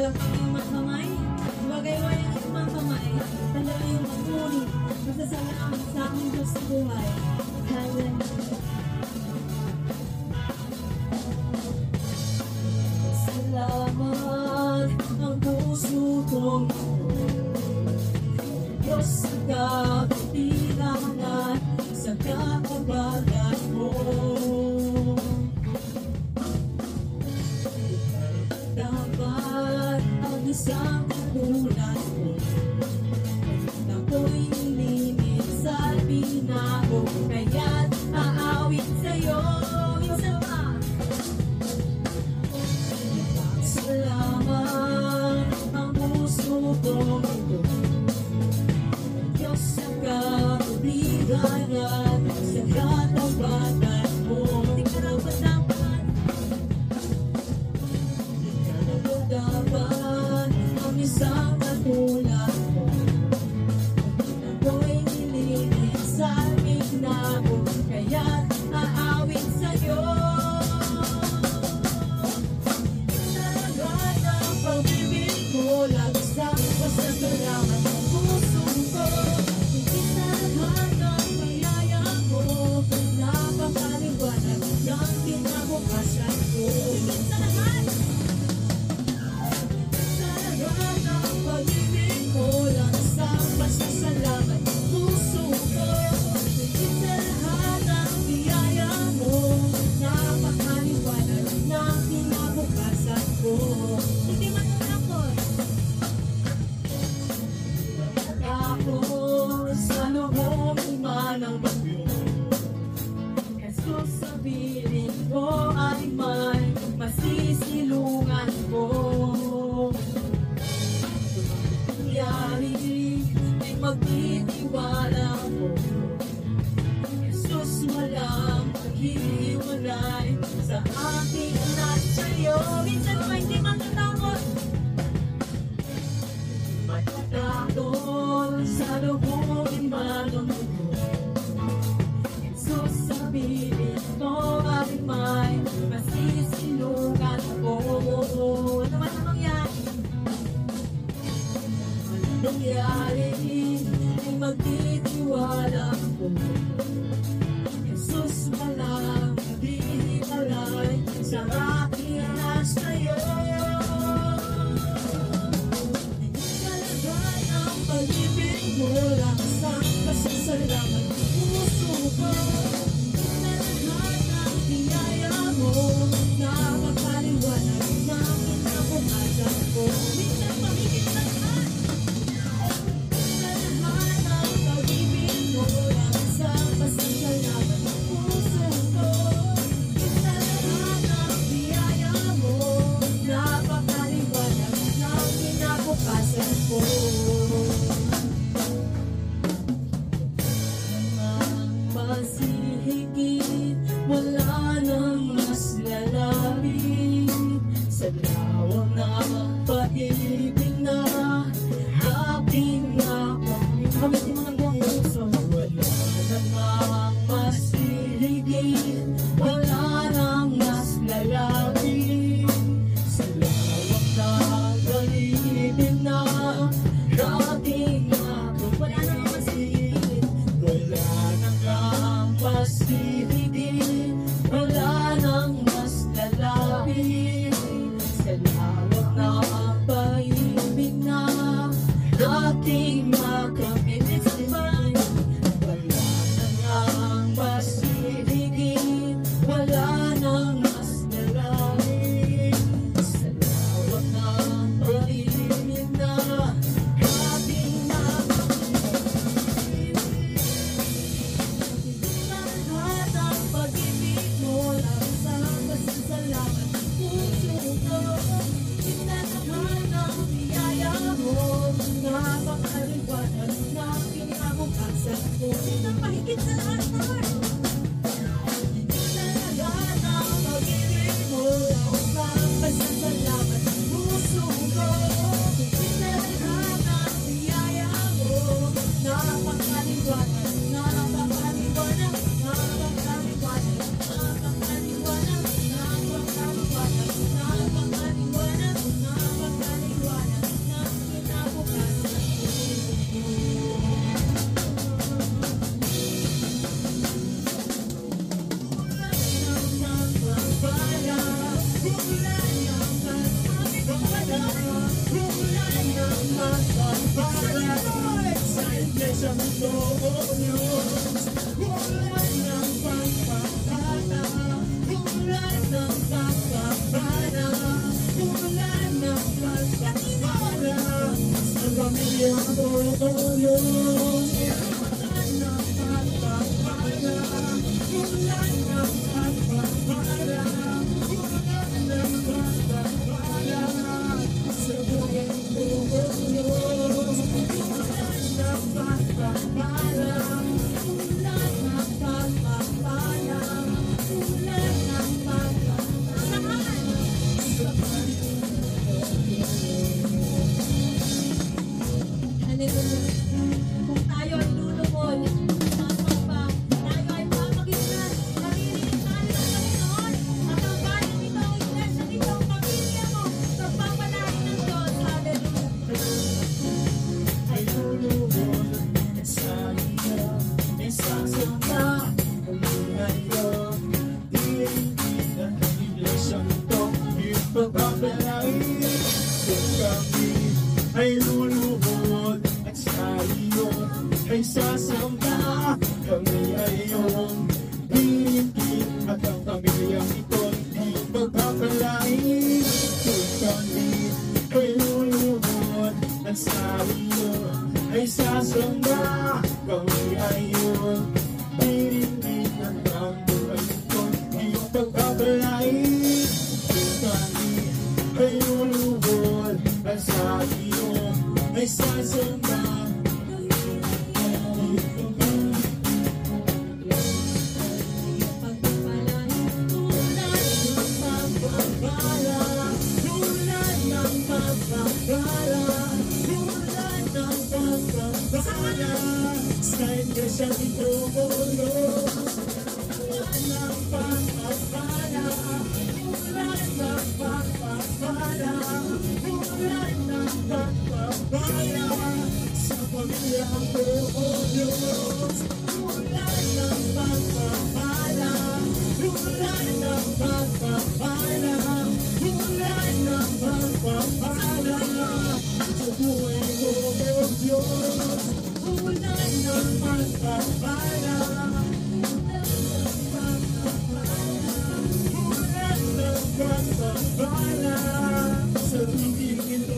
palakpak yung mga kamay, wagay-wayang yung mga kamay, tanda yung magmuni, masasalamat sa aking Diyos sa buhay. Hallelujah. Salamat ang puso kong Diyos sa kapitilangan, sa kakabalan mo. Dapat ang isang katulad mo na ako'y nilingit sa binago, kaya't aawit sa'yo. Minsan pa, salamat ang puso kong ito, Diyos sa kapitilangan, sa katabagan mo. Di ka dapat ang isang katulad mo na ako'y nilingit sa binago, kaya't aawit sa'yo. Salamat ang pag-ibig mo, labis na pasasalamat ang puso ko. Higit sa lahat ng payaya mo, napakaliwanag ng kinabukasan ko. Higit sa lahat, salamat ang pag-ibig mo, labis na pasasalamat ang puso ko. Higit sa lahat ng biyaya mo, napakaliwanag ng kinabukasan ko. Hindi man takot ako sa lubong man ng bagyo. Jesus, sa piling ko ay may masisilungan ko. Nangyari ay magtitiwala ko. Jesus, walang maghihiwalay sa aking at sa'yo. Minsan pa hindi matatakot, matatakot sa lubungin man ng mundo. Jesus, sa piling mo ay may masisilungan ko. Ano man ang mangyari? Anong nangyari ay magtitiwala ko. Jesus, walang maghihiwalay sa aking at sa'yo. Salamat ang pag-ibig mo, lakas ang pasasalamat ng puso ko. Sa lahat ng biyaya mo, napakaliwanag ng kinabukasan ko. Minsan pamigit sa lahat, magpapala sa iglesia ng Diyos. Ulan ng pagpapala, ulan ng pagpapala, ulan ng pagpapala sa pamilya ko tulong. Ulan ng pagpapala, ulan ng pagpapala, ulan ng pagpapala sa buhay ko tulong. Ulan ng pagpapala, ulan ng pagpapala, ulan ng pagpapala sa Hallelujah. Kung tayo ay lulubog, mapapang, tayo ay papakinggan, naririnig tayo ng Panginoon, at ang bayan nito, ang iglesia nito, ang pamilya mo, pagpapalain ng Diyos. Hallelujah. ay lulubog sa iyo, isasama kami ngayon. Diligid ang iglesyang ito, ipagpapalain kung kami ay lulubog at sa iyo ay sasamba. Kami ay iyong diligid at ang pamilyang ito ipagpapalain kung kami ay lulubog at sa iyo ay sasamba. Kami ay iyong diligid at ang buhay ito ipagpapalain kung kami ay lulubog at sa iyo ay sasamba. Sa iglesia ng Diyos, ulan ng pagpapala, ulan ng pagpapala, ulan ng pagpapala sa pamilya ko, O Diyos. Ulan ng pagpapala, ulan ng pagpapala, ulan ng pagpapala sa buhay ko, O Diyos. Ulan ng pagpapala, ulan ng pagpapala sa tingin ito.